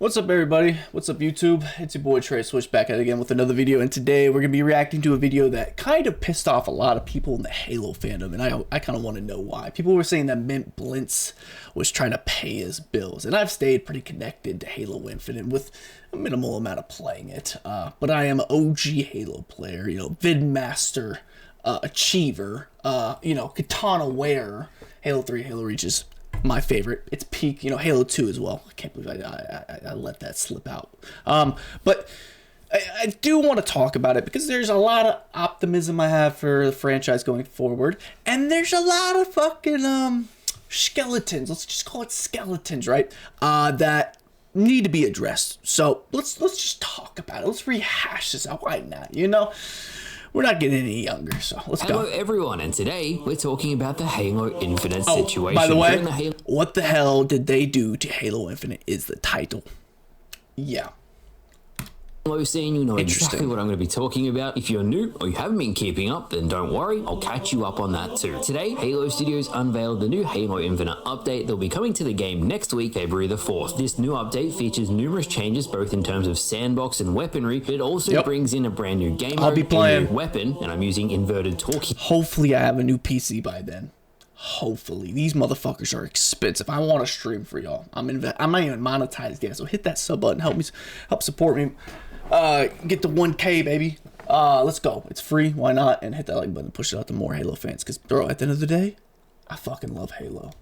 What's up, everybody? What's up, YouTube? It's your boy Trey Switch back at it again with another video, and today we're gonna be reacting to a video that kind of pissed off a lot of people in the Halo fandom, and I kind of want to know why. People were saying that Mint Blitz was trying to pay his bills, and I've stayed pretty connected to Halo Infinite with a minimal amount of playing it, but I am an OG Halo player, Vidmaster, Achiever, Katana wearer. Halo 3, Halo Reach is my favorite. It's peak, Halo 2 as well. I can't believe I let that slip out. But I do want to talk about it because there's a lot of optimism I have for the franchise going forward, and there's a lot of fucking skeletons. Let's just call it skeletons, right? That need to be addressed. So let's just talk about it. Let's rehash this out. Why not? We're not getting any younger, so let's go. Hello everyone, and today we're talking about the Halo Infinite situation. By the way, what the hell did they do to Halo Infinite is the title. Yeah. Halo scene, you know exactly what I'm going to be talking about. If you're new or you haven't been keeping up, then don't worry, I'll catch you up on that too. Today, Halo Studios unveiled the new Halo Infinite update that'll be coming to the game next week, February the 4th. This new update features numerous changes both in terms of sandbox and weaponry, but it also brings in a brand new game mode, I'll be playing a new weapon, and I'm using inverted talkie. Hopefully I have a new PC by then. Hopefully. These motherfuckers are expensive. I want to stream for y'all. I'm not even monetized yet, so hit that sub button. Help support me. Get to 1K, baby. Let's go. It's free. Why not? And hit that like button. Push it out to more Halo fans. Because, bro, at the end of the day, I fucking love Halo.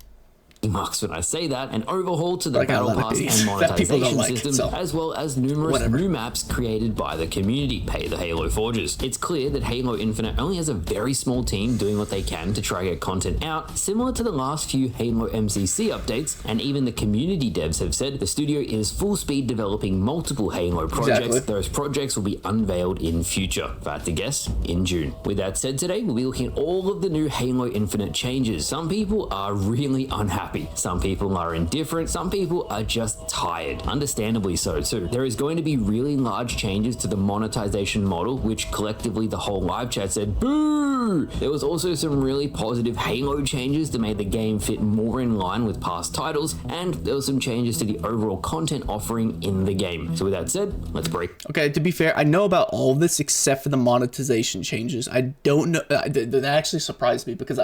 Marks when I say that, an overhaul to the battle pass and monetization system, as well as numerous new maps created by the community, pay the Halo Forgers. It's clear that Halo Infinite only has a very small team doing what they can to try to get content out, similar to the last few Halo MCC updates, and even the community devs have said the studio is full speed developing multiple Halo projects. Those projects will be unveiled in future. If I had to guess, in June. With that said, today we'll be looking at all of the new Halo Infinite changes. Some people are really unhappy. Some people are indifferent. Some people are just tired. Understandably so too. There is going to be really large changes to the monetization model, which collectively the whole live chat said boo. There was also some really positive Halo changes that made the game fit more in line with past titles, and there were some changes to the overall content offering in the game. So with that said, let's break. Okay, to be fair, I know about all of this except for the monetization changes. I don't know. That actually surprised me because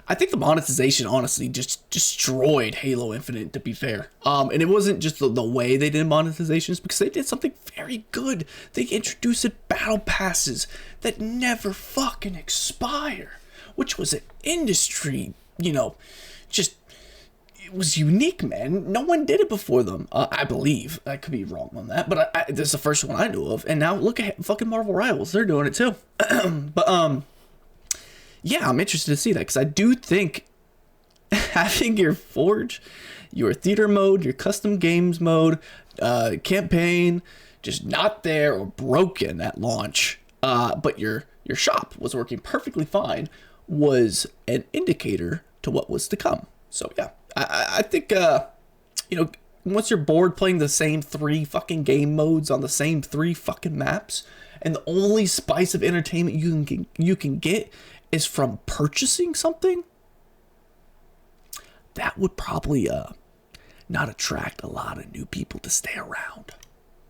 I think the monetization honestly just destroyed Halo Infinite, to be fair. And it wasn't just the way they did monetizations, because they did something very good. They introduced battle passes that never fucking expire, which was an industry, just, it was unique, man. No one did it before them, I believe. I could be wrong on that, but this is the first one I knew of. And now look at fucking Marvel Rivals. They're doing it too. Yeah, I'm interested to see that, because I do think having your Forge, your theater mode, your custom games mode, campaign, just not there or broken at launch, but your shop was working perfectly fine, was an indicator to what was to come. So yeah, I think, once you're bored playing the same 3 fucking game modes on the same 3 fucking maps, and the only spice of entertainment you can get is from purchasing something, that would probably not attract a lot of new people to stay around.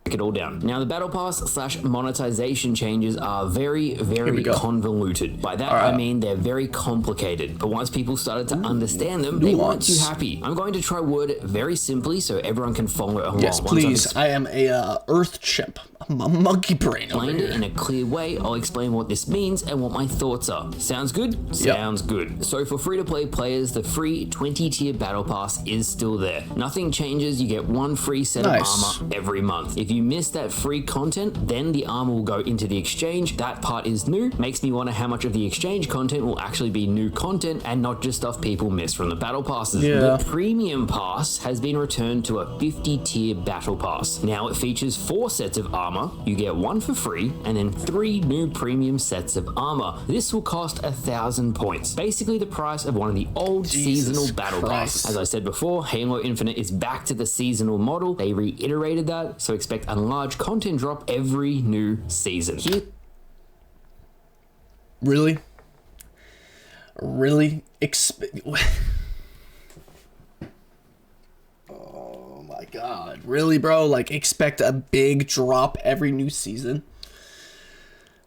Break it all down. Now, the Battle Pass / monetization changes are very, very convoluted. By that, I mean they're very complicated. But once people started to understand them, they weren't too happy. I'm going to try word it very simply so everyone can follow along. Yes, please. I am a Earth chimp. I'm a monkey brain. Explained it in a clear way. I'll explain what this means and what my thoughts are. Sounds good? Sounds good. So for free-to-play players, the free 20-tier Battle Pass is still there. Nothing changes. You get 1 free set of armor every month. If you miss that free content, then the armor will go into the exchange. That part is new. Makes me wonder how much of the exchange content will actually be new content and not just stuff people miss from the battle passes. The premium pass has been returned to a 50-tier battle pass. Now it features 4 sets of armor. You get 1 for free and then 3 new premium sets of armor. This will cost 1,000 points. Basically the price of one of the old seasonal battle passes. As I said before, Halo Infinite is back to the seasonal model. They reiterated that, so expect a large content drop every new season. Really? Oh my God, really, bro? Like, expect a big drop every new season?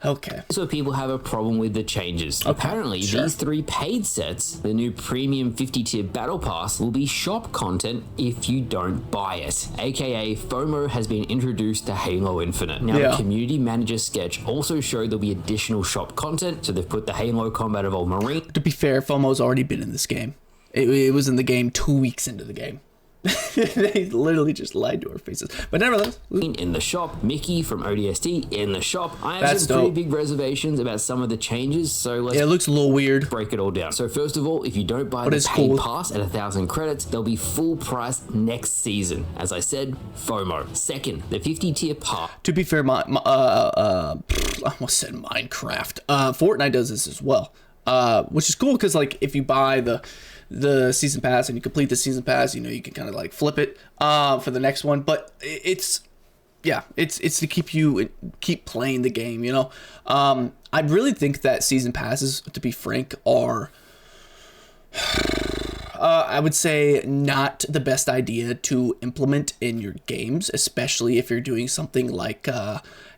Okay. So people have a problem with the changes. Okay, apparently, these 3 paid sets, the new premium 50-tier battle pass, will be shop content if you don't buy it. AKA FOMO has been introduced to Halo Infinite. Now, the community manager sketch also showed there'll be additional shop content, so they've put the Halo Combat Evolved Marine. To be fair, FOMO's already been in this game. It was in the game 2 weeks into the game. They literally just lied to our faces. But nevertheless, in the shop, Mickey from ODST in the shop. I have some pretty big reservations about some of the changes, so let's it looks a little weird. Break it all down. So first of all, if you don't buy the paid pass at 1,000 credits, they'll be full price next season. As I said, FOMO. Second, the 50-tier pass. To be fair, I almost said Minecraft. Fortnite does this as well, which is cool because like if you buy the season pass and you complete the season pass, you know, you can kind of like flip it for the next one, but it's to keep playing the game, you know. I really think that season passes, to be frank, are I would say not the best idea to implement in your games, especially if you're doing something like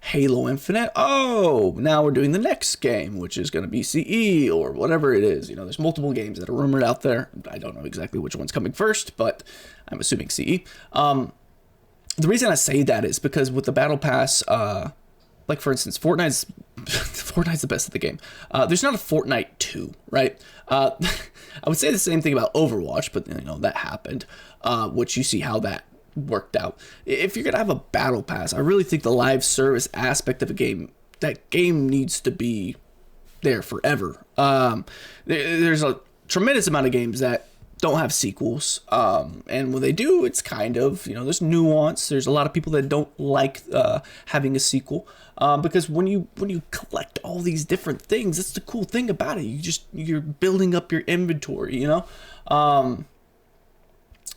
Halo Infinite. Oh, now we're doing the next game, which is going to be CE or whatever it is. You know, there's multiple games that are rumored out there. I don't know exactly which one's coming first, but I'm assuming CE. The reason I say that is because with the Battle Pass, like for instance, Fortnite's the best of the game. There's not a Fortnite 2, right? I would say the same thing about Overwatch, but you know that happened, which you see how that worked out. If you're gonna have a battle pass, I really think the live service aspect of a game, that game needs to be there forever. There's a tremendous amount of games that don't have sequels, and when they do, it's kind of, you know, there's nuance. There's a lot of people that don't like having a sequel, because when you collect all these different things, that's the cool thing about it. You're building up your inventory, you know.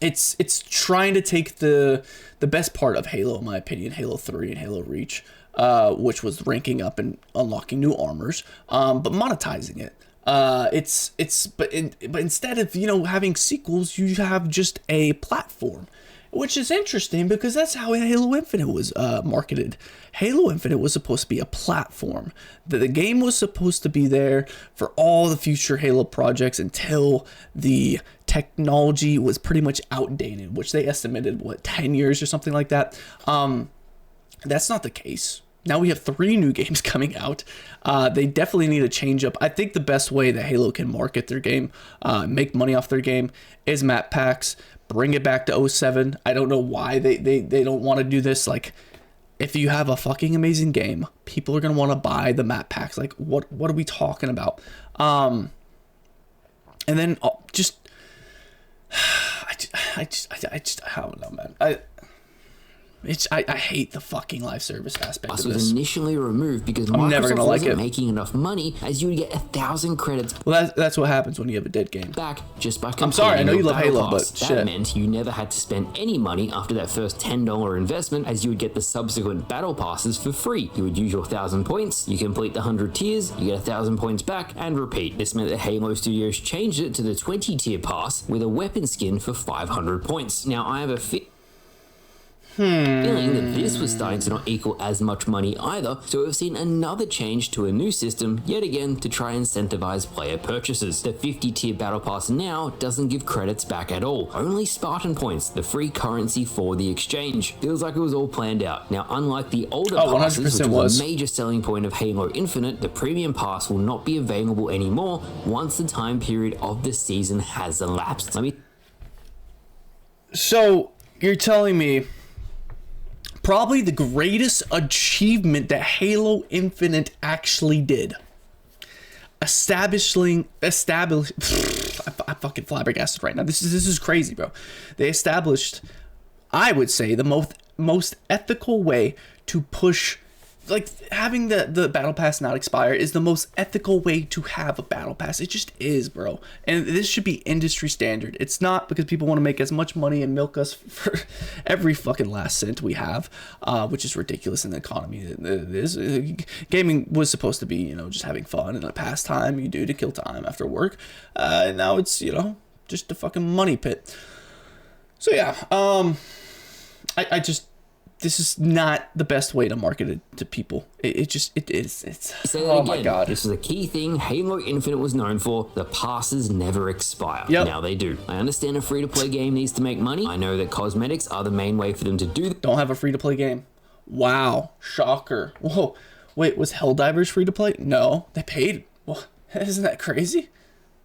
It's trying to take the best part of Halo, in my opinion, Halo 3 and Halo Reach, which was ranking up and unlocking new armors, but monetizing it. But instead of, you know, having sequels, you have just a platform, which is interesting because that's how Halo Infinite was marketed. Halo Infinite was supposed to be a platform. The game was supposed to be there for all the future Halo projects until the technology was pretty much outdated, which they estimated, 10 years or something like that. That's not the case. Now we have 3 new games coming out. They definitely need a change up. I think the best way that Halo can market their game, make money off their game, is map packs. Bring it back to 07. I don't know why they don't want to do this. Like, if you have a fucking amazing game, people are gonna want to buy the map packs. Like, what are we talking about? And then just I don't know, man. I hate the fucking live service aspect of this. It was initially removed because Microsoft wasn't making enough money, as you would get 1,000 credits. Well, that's what happens when you have a dead game. Back just by completing. I'm sorry, I know you love Halo, but that meant you never had to spend any money after that first $10 investment, as you would get the subsequent battle passes for free. You would use your 1,000 points, you complete the 100 tiers, you get 1,000 points back, and repeat. This meant that Halo Studios changed it to the 20-tier pass with a weapon skin for 500 points. Now, I have a feeling that this was starting to not equal as much money either, so we've seen another change to a new system, yet again to try and incentivize player purchases. The 50-tier battle pass now doesn't give credits back at all, only Spartan points, the free currency for the exchange. Feels like it was all planned out. Now, unlike the older passes, which was a major selling point of Halo Infinite, the premium pass will not be available anymore once the time period of the season has elapsed. So, you're telling me probably the greatest achievement that Halo Infinite actually did. I'm fucking flabbergasted right now. This is crazy, bro. They established, I would say, the most ethical way to push, like, having the battle pass not expire is the most ethical way to have a battle pass. It just is, bro. And this should be industry standard. It's not because people want to make as much money and milk us for every fucking last cent we have, which is ridiculous in the economy that it is. Gaming was supposed to be, you know, just having fun and a pastime you do to kill time after work. And now it's, you know, just a fucking money pit. So yeah, I just, this is not the best way to market it to people. It's oh my god. This is a key thing Halo Infinite was known for. The passes never expire. Yep. Now they do. I understand a free-to-play game needs to make money. I know that cosmetics are the main way for them to do that. Don't have a free-to-play game. Wow. Shocker. Whoa. Wait, was Helldivers free-to-play? No. They paid. Well, isn't that crazy?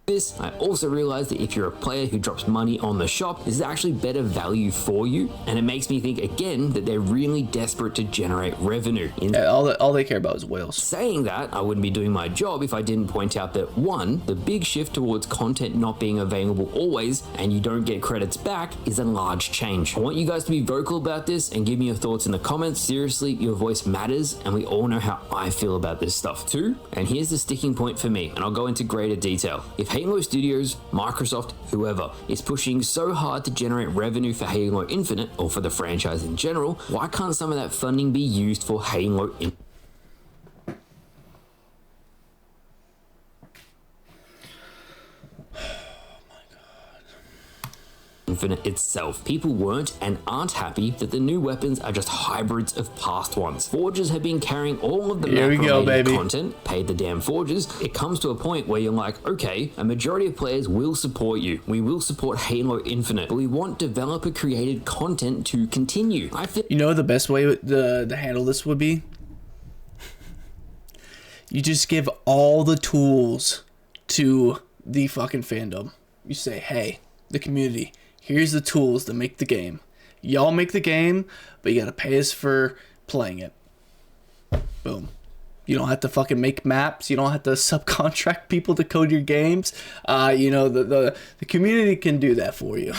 This, I also realized that if you're a player who drops money on the shop, this is actually better value for you, and it makes me think again that they're really desperate to generate revenue. Yeah, all they care about is whales. Saying that, I wouldn't be doing my job if I didn't point out that 1, the big shift towards content not being available always and you don't get credits back is a large change. I want you guys to be vocal about this and give me your thoughts in the comments. Seriously, your voice matters, and we all know how I feel about this stuff. 2, and here's the sticking point for me, and I'll go into greater detail. If Halo Studios, Microsoft, whoever, is pushing so hard to generate revenue for Halo Infinite, or for the franchise in general, why can't some of that funding be used for Halo Infinite? Infinite itself. People weren't and aren't happy that the new weapons are just hybrids of past ones. Forgers have been carrying all of the map-related content, paid the damn forgers. It comes to a point where you're like, okay, a majority of players will support you. We will support Halo Infinite, but we want developer-created content to continue. I feel— You know the best way to handle this would be? You just give all the tools to the fucking fandom. You say, hey, the community, here's the tools to make the game. Y'all make the game, but you gotta pay us for playing it. Boom. You don't have to fucking make maps. You don't have to subcontract people to code your games. You know, the community can do that for you.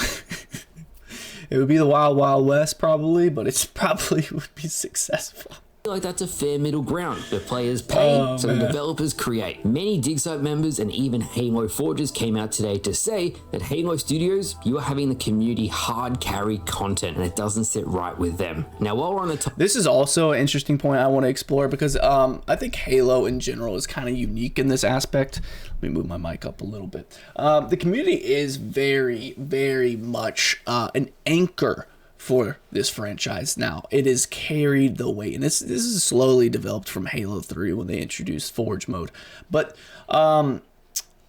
It would be the Wild Wild West probably, but it's probably would be successful. Like that's a fair middle ground. The players pay, so the developers create. Many dig site members and even Halo forgers came out today to say that Halo Studios, you are having the community hard carry content, and it doesn't sit right with them. Now, while we're on the this is also an interesting point I want to explore, because I think Halo in general is kind of unique in this aspect. Let me move my mic up a little bit. The community is very, very much an anchor for this franchise now. It has carried the weight, and this is slowly developed from Halo 3 when they introduced Forge mode. But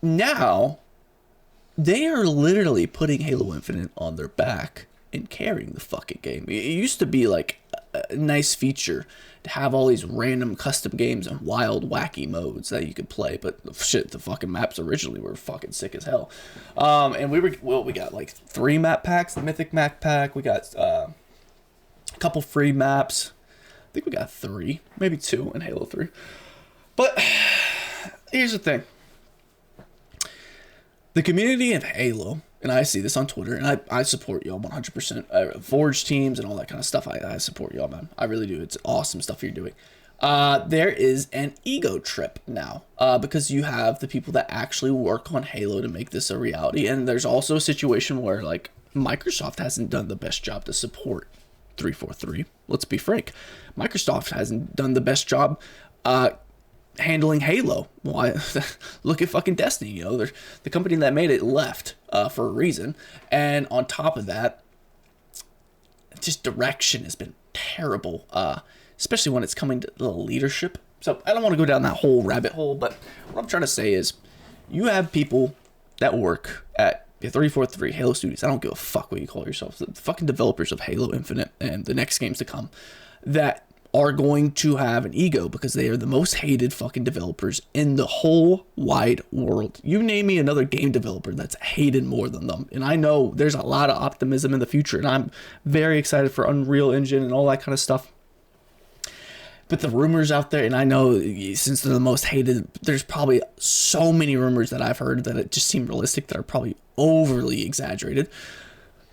now they are literally putting Halo Infinite on their back and carrying the fucking game. It used to be like a nice feature to have all these random custom games and wild wacky modes that you could play, but shit, the fucking maps originally were fucking sick as hell. And we got like 3 map packs, the Mythic map pack, we got a couple free maps. I think we got 3, maybe 2 in Halo 3. But here's the thing. The community of Halo, and I see this on Twitter, and I support y'all 100%. Forge teams and all that kind of stuff, I support y'all, man. I really do. It's awesome stuff you're doing. There is an ego trip now, because you have the people that actually work on Halo to make this a reality, and there's also a situation where, like, Microsoft hasn't done the best job to support 343. Let's be frank. Microsoft hasn't done the best job handling Halo. Why? Look at fucking Destiny. You know, the company that made it left for a reason, and on top of that, just direction has been terrible, especially when it's coming to the leadership. So I don't want to go down that whole rabbit hole, but what I'm trying to say is, you have people that work at 343 Halo Studios. I don't give a fuck what you call yourselves. The fucking developers of Halo Infinite and the next games to come, that are going to have an ego because they are the most hated fucking developers in the whole wide world. You name me another game developer that's hated more than them. And I know there's a lot of optimism in the future, and I'm very excited for Unreal Engine and all that kind of stuff. But the rumors out there, and I know since they're the most hated, there's probably so many rumors that I've heard that it just seem realistic that are probably overly exaggerated.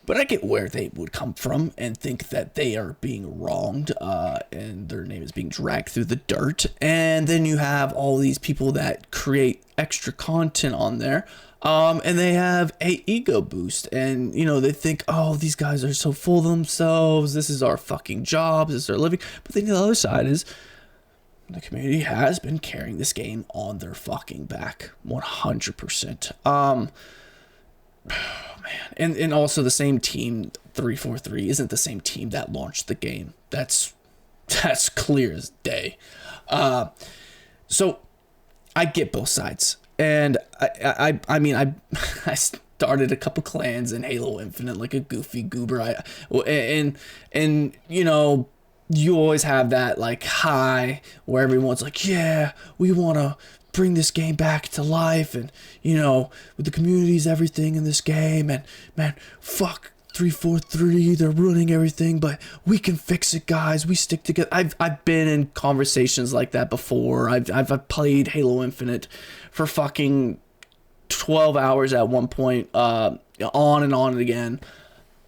But I get where they would come from and think that they are being wronged, and their name is being dragged through the dirt. And then you have all these people that create extra content on there, and they have a ego boost. And, you know, they think, oh, these guys are so full of themselves. This is our fucking job. This is our living. But then the other side is, the community has been carrying this game on their fucking back 100%. Man. And also the same team 343 isn't the same team that launched the game. That's clear as day. So I get both sides, and I mean I started a couple clans in Halo Infinite like a goofy goober. And you know, you always have that like high where everyone's like, yeah, we want to bring this game back to life, and you know, with the communities, everything in this game, and man, fuck 343, they're ruining everything, but we can fix it, guys. We stick together. I've been in conversations like that before. I've played Halo Infinite for fucking 12 hours at one point, on and on and again.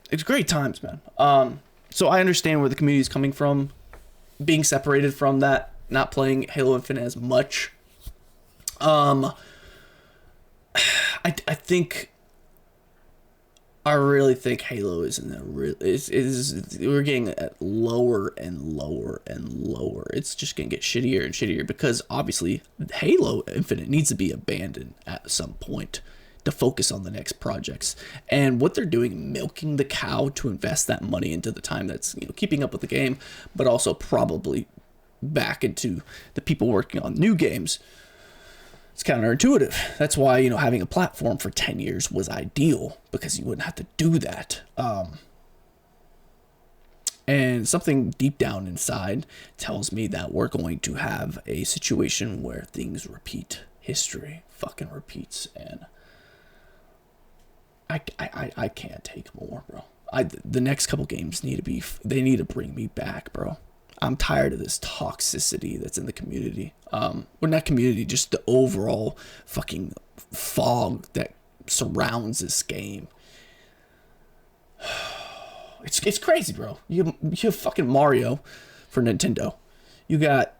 It's great times, man. So I understand where the community is coming from, being separated from that, not playing Halo Infinite as much. I really think Halo is in the we're getting at lower and lower and lower. It's just gonna get shittier and shittier because obviously Halo Infinite needs to be abandoned at some point to focus on the next projects. And what they're doing, milking the cow to invest that money into the time that's, you know, keeping up with the game, but also probably back into the people working on new games. It's counterintuitive. That's why, you know, having a platform for 10 years was ideal, because you wouldn't have to do that. And something deep down inside tells me that we're going to have a situation where things repeat. History fucking repeats, and I can't take more, bro. The next couple games need to bring me back, bro. I'm tired of this toxicity that's in the community. Well, not community, just the overall fucking fog that surrounds this game. It's crazy, bro. You have fucking Mario for Nintendo. You got,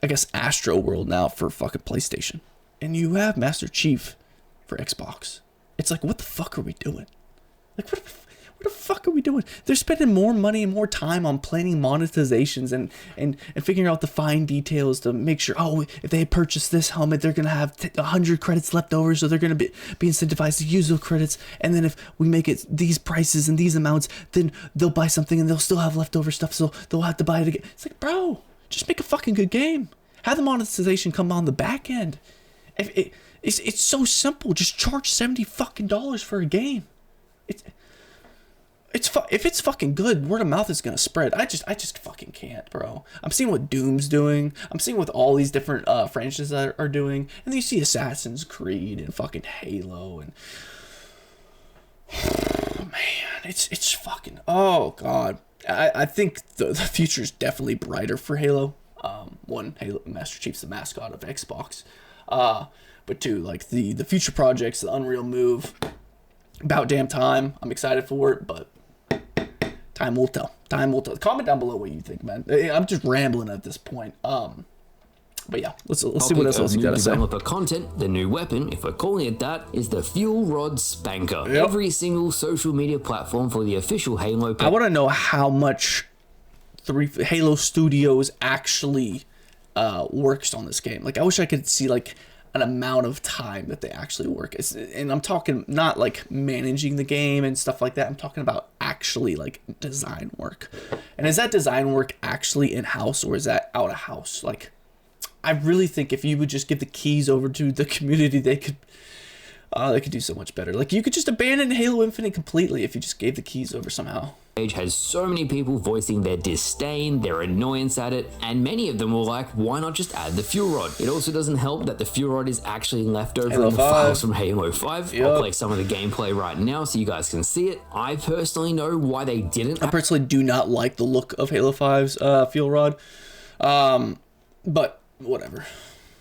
I guess, Astro World now for fucking PlayStation. And you have Master Chief for Xbox. It's like, what the fuck are we doing? Like, what the fuck are we doing? They're spending more money and more time on planning monetizations and figuring out the fine details to make sure, oh, if they purchase this helmet, they're going to have 100 credits left over, so they're going to be incentivized to use those credits. And then if we make it these prices and these amounts, then they'll buy something and they'll still have leftover stuff, so they'll have to buy it again. It's like, bro, just make a fucking good game. Have the monetization come on the back end. It's so simple. Just charge $70 fucking for a game. If it's fucking good, word of mouth is gonna spread. I just fucking can't, bro. I'm seeing what Doom's doing. I'm seeing what all these different franchises are doing, and then you see Assassin's Creed and fucking Halo, and man, it's fucking, oh god. I think the future is definitely brighter for Halo. One, Halo Master Chief's the mascot of Xbox, but two, like the future projects, the Unreal Move. About damn time. I'm excited for it, but time will tell. Time will tell. Comment down below what you think, man. I'm just rambling at this point. But yeah, let's see what else you gotta say. Developer content, the new weapon, if we're calling it that, is the Fuel Rod Spanker. Yep. Every single social media platform for the official Halo. I want to know how much Halo Studios actually works on this game. Like, I wish I could see like an amount of time that they actually work. And I'm talking not like managing the game and stuff like that. I'm talking about actually like design work. And is that design work actually in-house, or is that out of house? Like, I really think if you would just give the keys over to the community, they could do so much better. Like, you could just abandon Halo Infinite completely if you just gave the keys over somehow. Page has so many people voicing their disdain, their annoyance at it, and many of them were like, why not just add the fuel rod? It also doesn't help that the fuel rod is actually left over in the files from Halo 5. Yep. I'll play some of the gameplay right now so you guys can see it. I personally know why they didn't. I personally do not like the look of Halo 5's fuel rod, but whatever.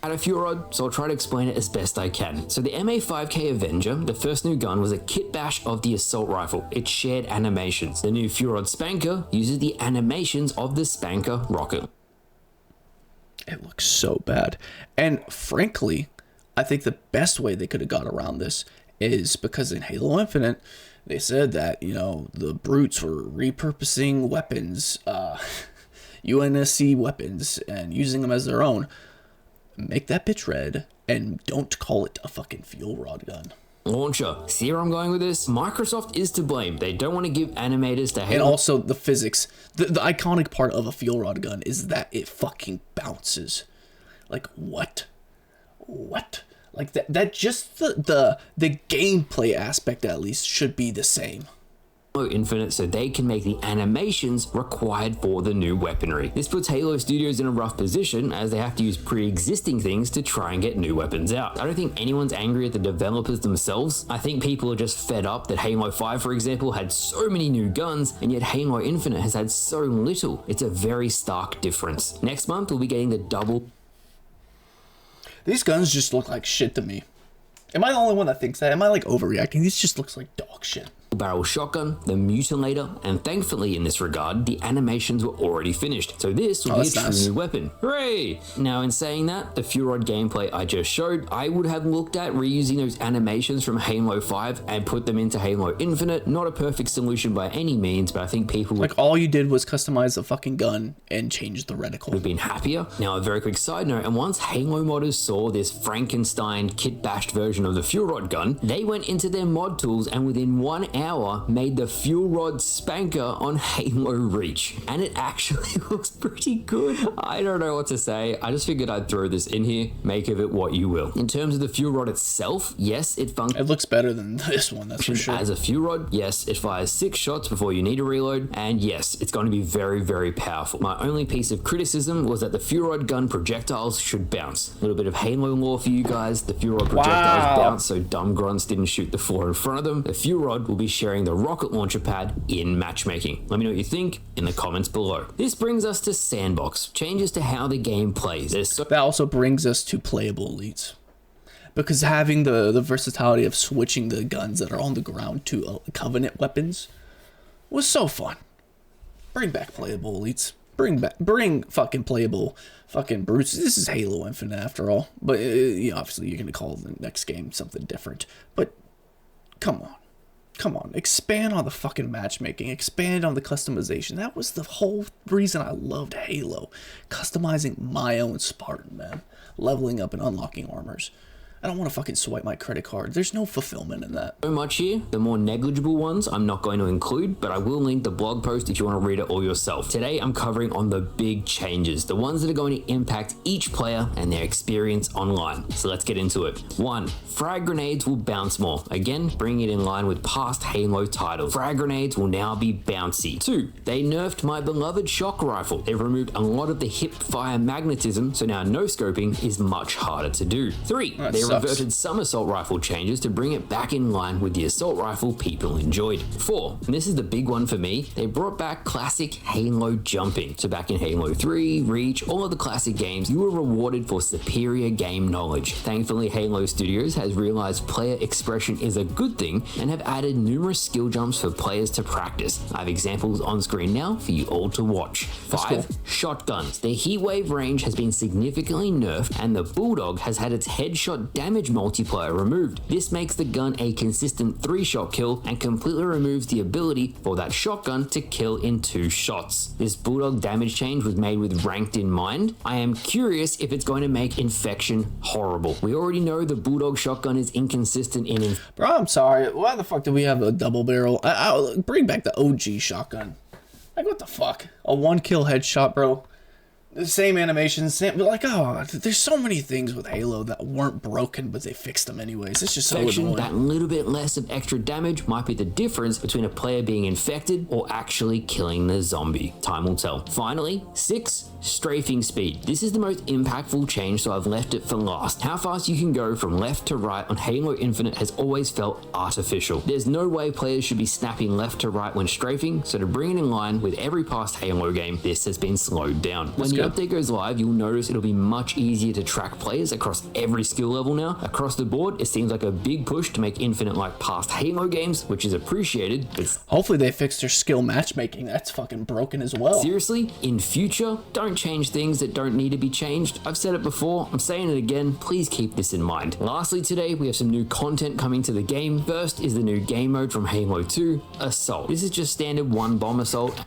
Add a fuel rod, so I'll try to explain it as best I can. So the MA5K Avenger, the first new gun, was a kit bash of the assault rifle. It shared animations. The new fuel rod Spanker uses the animations of the Spanker rocket. It looks so bad. And frankly, I think the best way they could have got around this is because in Halo Infinite, they said that, you know, the brutes were repurposing weapons, UNSC weapons, and using them as their own. Make that bitch red and don't call it a fucking fuel rod gun. launcher. See where I'm going with this? Microsoft is to blame. They don't want to give animators to Halo. And also the physics. The iconic part of a fuel rod gun is that it fucking bounces. Like, what? What? Like, that just the gameplay aspect, at least, should be the same. Infinite so they can make the animations required for the new weaponry. This puts Halo Studios in a rough position as they have to use pre-existing things to try and get new weapons out. I don't think anyone's angry at the developers themselves. I think people are just fed up that Halo 5, for example, had so many new guns, and yet Halo Infinite has had so little. It's a very stark difference. Next month, we'll be getting the double... These guns just look like shit to me. Am I the only one that thinks that? Am I like overreacting? These just looks like dog shit. Barrel shotgun, the mutilator, and thankfully in this regard, the animations were already finished, so this will be a true new weapon. Hooray! Now in saying that, the fuel rod gameplay I just showed, I would have looked at reusing those animations from Halo 5 and put them into Halo Infinite. Not a perfect solution by any means, but I think people like all you did was customize the fucking gun and change the reticle. Would have been happier. Now a very quick side note, and once Halo modders saw this Frankenstein kit-bashed version of the fuel rod gun, they went into their mod tools and within 1 hour made the fuel rod spanker on Halo Reach, and it actually looks pretty good. I don't know what to say. I just figured I'd throw this in here. Make of it what you will. In terms of the fuel rod itself, yes, it functions. It looks better than this one, that's for sure. As a fuel rod, yes, it fires 6 shots before you need to reload, and yes, it's going to be very, very powerful. My only piece of criticism was that the fuel rod gun projectiles should bounce. A little bit of Halo lore for you guys. The fuel rod projectiles bounce so dumb grunts didn't shoot the floor in front of them. The fuel rod will be sharing the rocket launcher pad in matchmaking. Let me know what you think in the comments below. This brings us to Sandbox. Changes to how the game plays. That also brings us to playable elites. Because having the versatility of switching the guns that are on the ground to Covenant weapons was so fun. Bring back playable elites. Bring fucking playable fucking brutes. This is Halo Infinite after all. But you know, obviously you're going to call the next game something different. But come on. Come on, expand on the fucking matchmaking, expand on the customization. That was the whole reason I loved Halo. Customizing my own Spartan, man. Leveling up and unlocking armors. I don't want to fucking swipe my credit card. There's no fulfillment in that. So much here. The more negligible ones I'm not going to include, but I will link the blog post if you want to read it all yourself. Today I'm covering on the big changes, the ones that are going to impact each player and their experience online. So let's get into it. 1. Frag grenades will bounce more. Again, bringing it in line with past Halo titles. Frag grenades will now be bouncy. 2. They nerfed my beloved shock rifle. They've removed a lot of the hip fire magnetism, so now no scoping is much harder to do. 3. They reverted some assault rifle changes to bring it back in line with the assault rifle people enjoyed. 4, and this is the big one for me, they brought back classic Halo jumping. So back in Halo 3, Reach, all of the classic games, you were rewarded for superior game knowledge. Thankfully, Halo Studios has realized player expression is a good thing and have added numerous skill jumps for players to practice. I have examples on screen now for you all to watch. 5, shotguns. Their heat wave range has been significantly nerfed and the Bulldog has had its headshot damage multiplier removed. This makes the gun a consistent 3-shot kill and completely removes the ability for that shotgun to kill in 2 shots. This Bulldog damage change was made with ranked in mind. I am curious if it's going to make infection horrible. We already know the Bulldog shotgun is inconsistent in... Bro, I'm sorry. Why the fuck do we have a double barrel? I'll bring back the OG shotgun. Like, what the fuck? A 1-kill headshot, bro. The same animations, same, like, oh, there's so many things with Halo that weren't broken, but they fixed them anyways. It's just so annoying. That little bit less of extra damage might be the difference between a player being infected or actually killing the zombie. Time will tell. Finally, 6, strafing speed. This is the most impactful change, so I've left it for last. How fast you can go from left to right on Halo Infinite has always felt artificial. There's no way players should be snapping left to right when strafing, so to bring it in line with every past Halo game, this has been slowed down. When the update goes live, you'll notice it'll be much easier to track players across every skill level now. Across the board, it seems like a big push to make Infinite like past Halo games, which is appreciated, but hopefully they fix their skill matchmaking. That's fucking broken as well. Seriously, in future, don't change things that don't need to be changed. I've said it before, I'm saying it again, please keep this in mind. Lastly today, we have some new content coming to the game. First is the new game mode from Halo 2, Assault. This is just standard 1 bomb assault.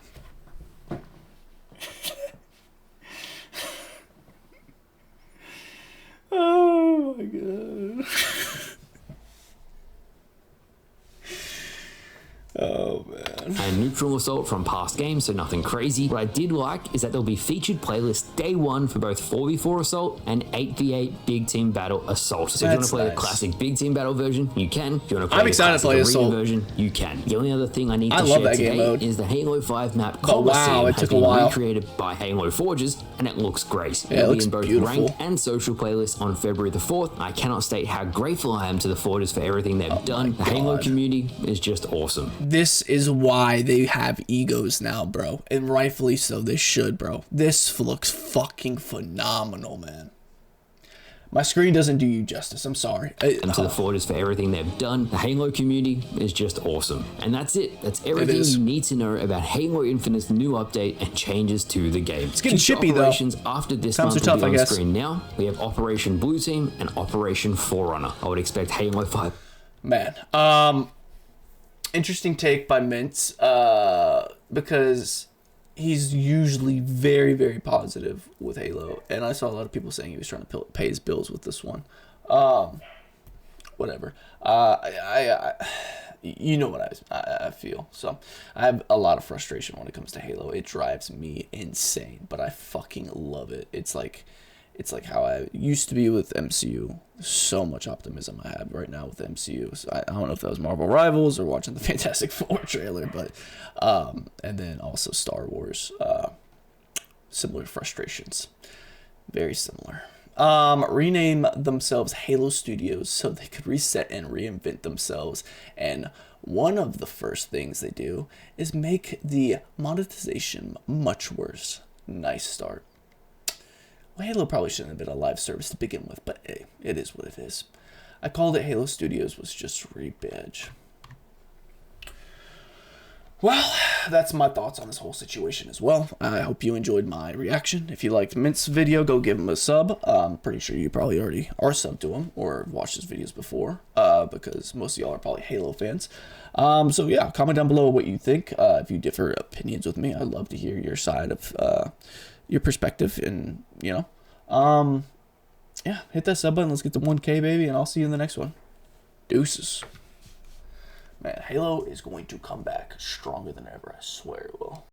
Oh my god. neutral assault from past games, so nothing crazy. What I did like is that there'll be featured playlists day one for both 4v4 assault and 8v8 big team battle assault. So if you want to play the classic big team battle version, you can. If you want to play the classic arena version, you can. The only other thing I need to share today is the Halo 5 map Coliseum has been recreated by Halo Forges, and it looks great. Yeah, It'll be in both ranked and social playlists on February the 4th. I cannot state how grateful I am to the Forges for everything they've done. The Halo community is just awesome. This is why they have egos now, bro. And rightfully so, they should, bro. This looks fucking phenomenal, man. My screen doesn't do you justice. I'm sorry. And to the Forges for everything they've done. The Halo community is just awesome. And that's it. That's everything you need to know about Halo Infinite's new update and changes to the game. It's getting chippy, though. Operations after this month will be on screen now. We have Operation Blue Team and Operation Forerunner. I would expect Halo 5. Man. Interesting take by Mint. Because he's usually very, very positive with Halo, and I saw a lot of people saying he was trying to pay his bills with this one. Whatever. You know what I feel. So I have a lot of frustration when it comes to Halo. It drives me insane, but I fucking love it. It's like how I used to be with MCU. So much optimism I have right now with MCU. So I don't know if that was Marvel Rivals or watching the Fantastic Four trailer, but and then also Star Wars. Similar frustrations, very similar. Rename themselves Halo Studios so they could reset and reinvent themselves. And one of the first things they do is make the monetization much worse. Nice start. Well, Halo probably shouldn't have been a live service to begin with, but hey, it is what it is. I called it Halo Studios was just rebadge. Well, that's my thoughts on this whole situation as well. I hope you enjoyed my reaction. If you liked Mint's video, go give him a sub. I'm pretty sure you probably already are subbed to him or watched his videos before, because most of y'all are probably Halo fans. So yeah, comment down below what you think. If you differ opinions with me, I'd love to hear your side of your perspective, and yeah, hit that sub button. Let's get to 1K, baby, and I'll see you in the next one. Deuces. Man, Halo is going to come back stronger than ever. I swear it will.